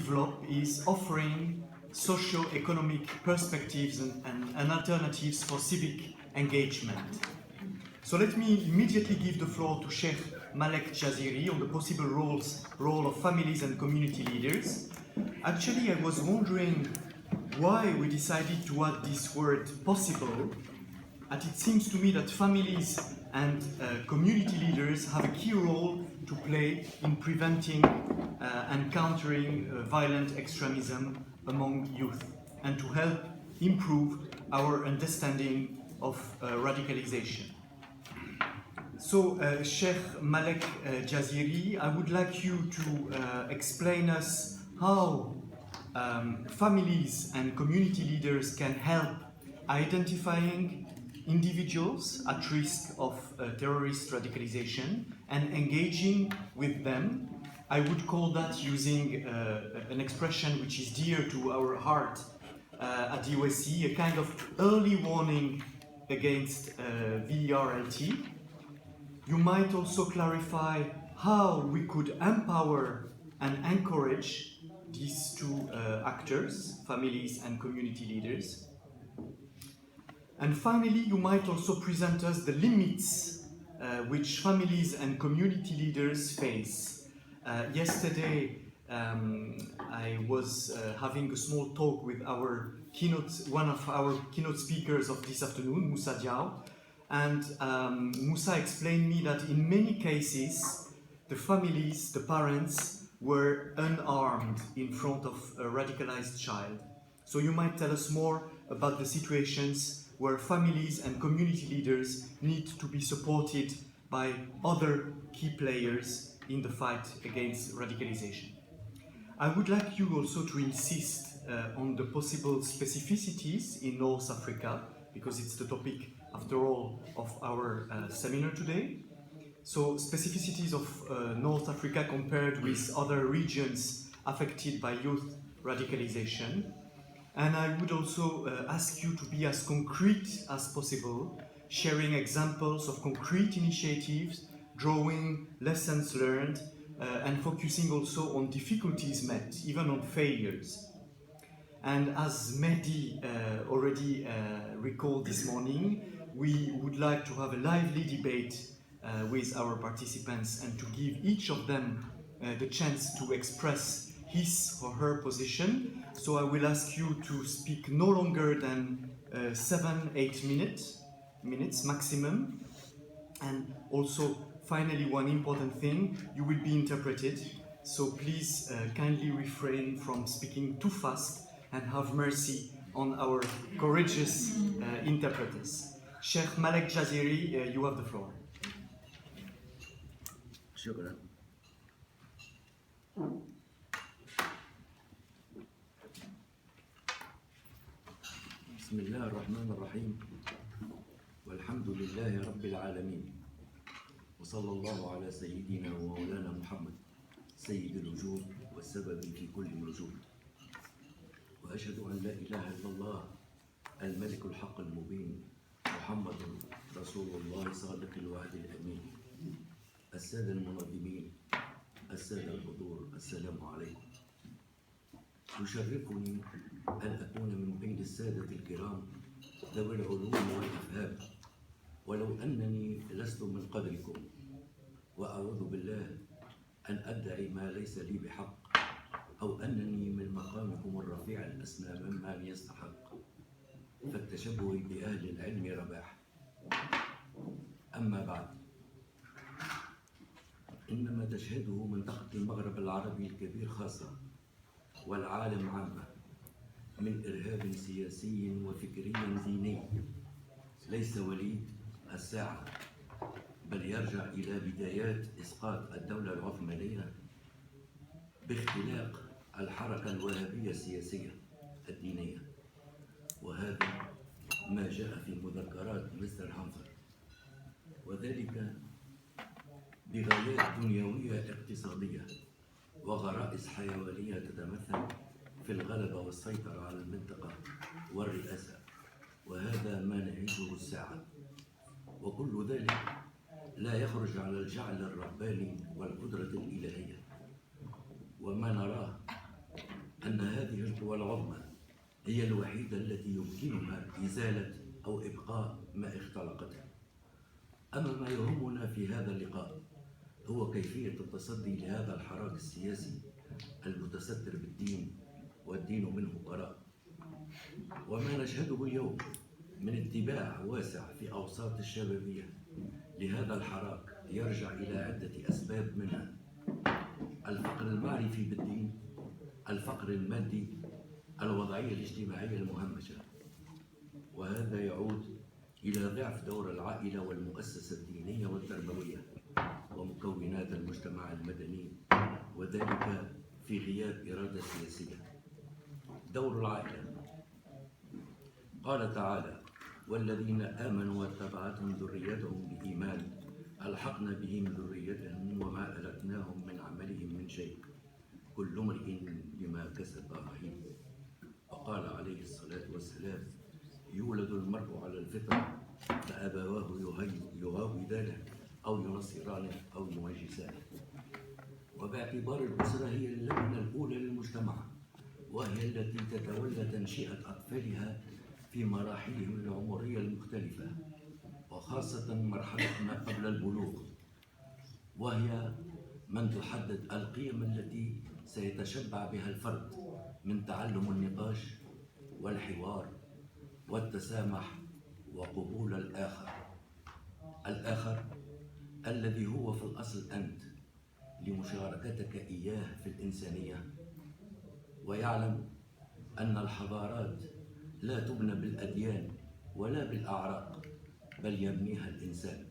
develop is offering socio-economic perspectives and alternatives for civic engagement. So let me immediately give the floor to Sheikh Malik Jaziri on the possible role of families and community leaders. Actually, I was wondering why we decided to add this word possible, and it seems to me that families and community leaders have a key role to play in preventing and countering violent extremism among youth, and to help improve our understanding of radicalization. So, Sheikh Malik Jaziri, I would like you to explain us how families and community leaders can help identifying individuals at risk of terrorist radicalization and engaging with them. I would call that, using an expression which is dear to our heart at the USC, a kind of early warning against VRLT. You might also clarify how we could empower and encourage these two actors, families and community leaders. And finally, you might also present us the limits which families and community leaders face. Yesterday, I was having a small talk with one of our keynote speakers of this afternoon, Moussa Diaw, and Moussa explained me that in many cases, the families, the parents, were unarmed in front of a radicalized child. So you might tell us more about the situations where families and community leaders need to be supported by other key players in the fight against radicalization. I would like you also to insist on the possible specificities in North Africa, because it's the topic, after all, of our seminar today. So, specificities of North Africa compared with other regions affected by youth radicalization. And I would also ask you to be as concrete as possible, sharing examples of concrete initiatives, drawing lessons learned, and focusing also on difficulties met, even on failures. And as Mehdi already recalled this morning, we would like to have a lively debate with our participants and to give each of them the chance to express his or her position. So I will ask you to speak no longer than 7-8 minutes maximum. And also, finally, one important thing, you will be interpreted. So please kindly refrain from speaking too fast and have mercy on our courageous interpreters. Sheikh Malik Jaziri, you have the floor. شكرا. بسم الله الرحمن الرحيم، والحمد لله رب العالمين، وصلى الله على سيدنا ومولانا محمد سيد الوجود والسبب في كل موجود، وأشهد أن لا إله إلا الله الملك الحق المبين محمد رسول الله صادق الوعد الأمين. السادة المنظمين، السادة الحضور، السلام عليكم. يشرفني أن أكون من بين السادة الكرام ذوي العلوم والإفهام، ولو أنني لست من قدركم، وأعوذ بالله أن أدعي ما ليس لي بحق، أو أنني من مقامكم الرفيع الأسمى ممن يستحق، فالتشبه بأهل العلم رباح. أما بعد، إنما تشهده منطقة المغرب العربي الكبير خاصة والعالم عامة من إرهاب سياسي وفكري ديني ليس وليد الساعة، بل يرجع إلى بدايات إسقاط الدولة العثمانية باختلاق الحركة الوهابية السياسية الدينية، وهذا ما جاء في مذكرات مستر هانفر، وذلك بغايات دنيوية اقتصادية وغرائز حيوانية تتمثل في الغلبة والسيطرة على المنطقة والرئاسة، وهذا ما نعيشه الساعة، وكل ذلك لا يخرج على الجعل الرباني والقدرة الإلهية. وما نراه والعظمى هي الوحيدة التي يمكنها إزالة أو إبقاء ما اختلقته. أما ما يهمنا في هذا اللقاء هو كيفية التصدي لهذا الحراك السياسي المتستر بالدين والدين منه براء. وما نشهده اليوم من اتباع واسع في أوساط الشبابية لهذا الحراك يرجع إلى عدة أسباب، منها الفقر المعرفي بالدين، الفقر المادي، الوضعية الاجتماعية المهمشة. وهذا يعود إلى ضعف دور العائلة والمؤسسة الدينية والتربوية ومكونات المجتمع المدني، وذلك في غياب إرادة سياسية. دور العائلة، قال تعالى: والذين آمنوا واتبعتهم ذريتهم بإيمان ألحقنا بهم ذريتهم وما ألتناهم من عملهم من شيء كل امرئ بما كسب رهين. وقال عليه الصلاة والسلام: يولد المرء على الفطرة فأبواه يهودانه أو ينصرانه أو يمجسانه. وباعتبار الأسرة هي اللبنة الأولى للمجتمع، وهي التي تتولى تنشئة أطفالها في مراحلهم العمرية المختلفة، وخاصة مرحلة ما قبل البلوغ، وهي من تحدد القيم التي سيتشبع بها الفرد من تعلم النقاش والحوار والتسامح وقبول الآخر الذي هو في الأصل أنت، لمشاركتك إياه في الإنسانية. ويعلم أن الحضارات لا تبنى بالأديان ولا بالأعراق، بل يبنيها الإنسان.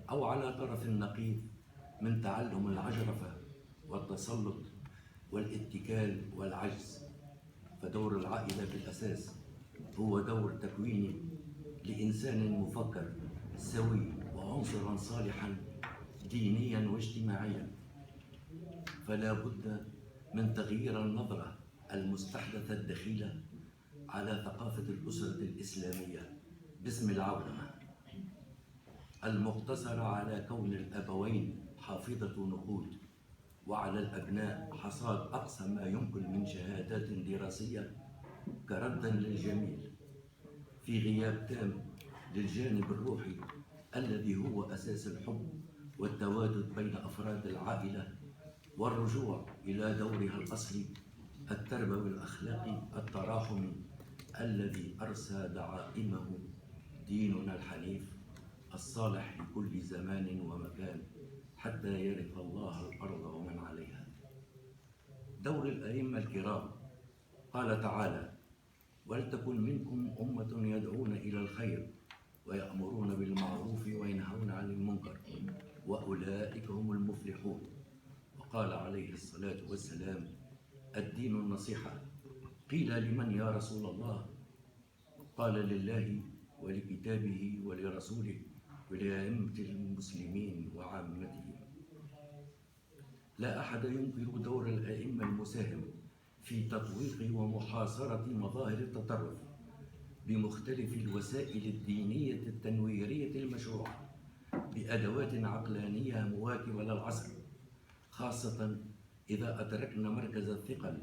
أو على طرف النقيض من تعلم العجرفة والتسلط والاتكال والعجز. فدور العائلة بالأساس هو دور تكويني لإنسان مفكر سوي وعنصرا صالحا دينيا واجتماعيا. فلا بد من تغيير النظرة المستحدثة الدخيلة على ثقافة الأسرة الإسلامية باسم العولمة، المقتصرة على كون الأبوين حافظة نقود، وعلى الأبناء حصاد أقصى ما يمكن من شهادات دراسية كردا للجميل، في غياب تام للجانب الروحي الذي هو أساس الحب والتوادد بين أفراد العائلة، والرجوع إلى دورها الأصلي التربوي الأخلاقي التراحمي الذي أرسى دعائمه ديننا الحنيف الصالح لكل زمان ومكان حتى يرث الله الأرض ومن عليها. دور الأئمة الكرام، قال تعالى: ولتكن منكم أمة يدعون إلى الخير ويأمرون بالمعروف وينهون عن المنكر وأولئك هم المفلحون. وقال عليه الصلاة والسلام: الدين النصيحة. قيل: لمن يا رسول الله؟ قال: لله ولكتابه ولرسوله ولأئمة المسلمين وعامتهم. لا أحد ينكر دور الأئمة المساهم في تطويق ومحاصرة مظاهر التطرف بمختلف الوسائل الدينية التنويرية المشروعة بأدوات عقلانية مواكبة للعصر، خاصة إذا أدركنا مركز الثقل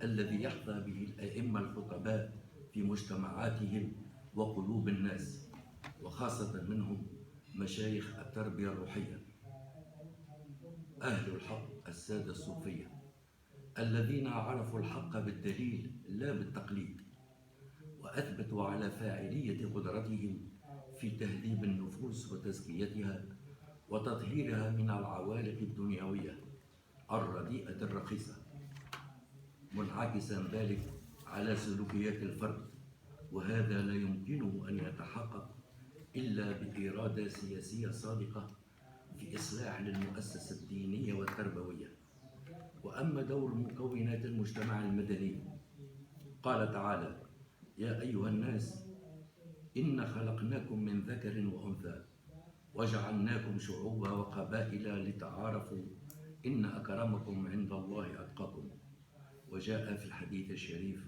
الذي يحظى به الأئمة الخطباء في مجتمعاتهم وقلوب الناس، وخاصة منهم مشايخ التربية الروحية، أهل الحق السادة الصوفية، الذين عرفوا الحق بالدليل لا بالتقليد، وأثبتوا على فاعلية قدرتهم في تهذيب النفوس وتزكيتها وتطهيرها من العوالق الدنيوية الرديئة الرخيصة، منعكسا ذلك على سلوكيات الفرد. وهذا لا يمكنه أن يتحقق إلا بإرادة سياسية صادقة في إصلاح للمؤسسة الدينية والتربوية. وأما دور مكونات المجتمع المدني، قال تعالى: يا أيها الناس إنا خلقناكم من ذكر وأنثى وجعلناكم شعوبا وقبائل لتعارفوا إن أكرمكم عند الله أتقاكم. وجاء في الحديث الشريف: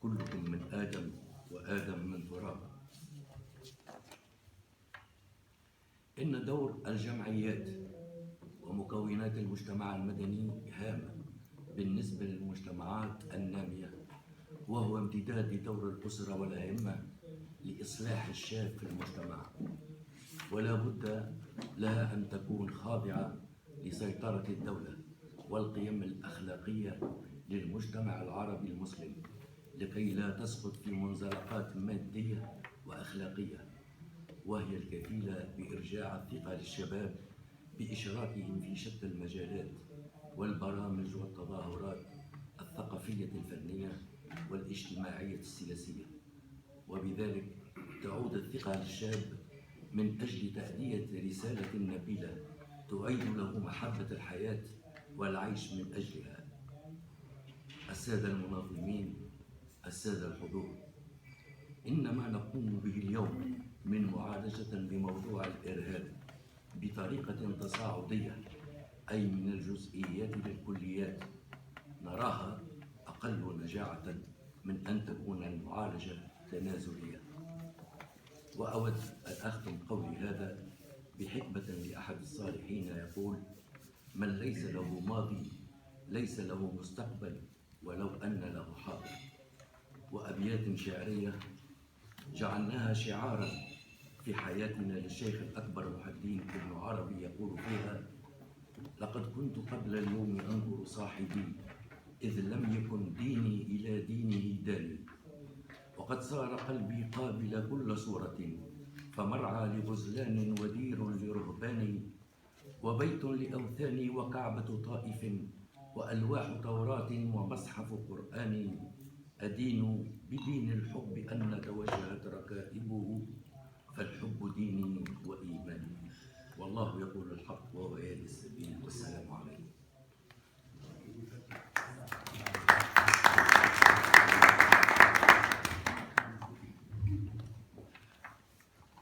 كلكم من آدم وآدم من تراب. إن دور الجمعيات ومكونات المجتمع المدني هام بالنسبة للمجتمعات النامية، وهو امتداد لدور الأسرة والأئمة لإصلاح الشاب في المجتمع، ولا بد لها أن تكون خاضعة لسيطرة الدولة والقيم الأخلاقية للمجتمع العربي المسلم، لكي لا تسقط في منزلقات مادية وأخلاقية، وهي الكفيلة بإرجاع الثقة للشباب بإشراكهم في شتى المجالات والبرامج والتظاهرات الثقافية الفنية والاجتماعية السياسية، وبذلك تعود الثقة للشاب من أجل تأدية رسالة نبيلة تعيد له محبة الحياة والعيش من أجلها. السادة المنظمين، السادة الحضور، إن ما نقوم به اليوم من معالجة لموضوع الإرهاب بطريقة تصاعدية، أي من الجزئيات للكليات، نراها أقل نجاعة من أن تكون المعالجة تنازلية. وأود أن أختم قولي هذا بحكمة لأحد الصالحين يقول: من ليس له ماضي ليس له مستقبل ولو أن له حاضر. وأبيات شعرية جعلناها شعارا في حياتنا للشيخ الأكبر محي الدين ابن عربي، يقول فيها: لقد كنت قبل اليوم أنظر صاحبي إذ لم يكن ديني إلى دينه داني، وقد صار قلبي قابل كل صورة، فمرعى لغزلان ودير لرهبان، وبيت لأوثاني وكعبة طائف، وألواح توراة ومصحف قرآن، أدين بدين الحب أن توجهت ركائبه، فالحب ديني وإيماني، والله يقول الحق وهو يهدي السبيل. والسلام عليكم.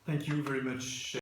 Thank you very much.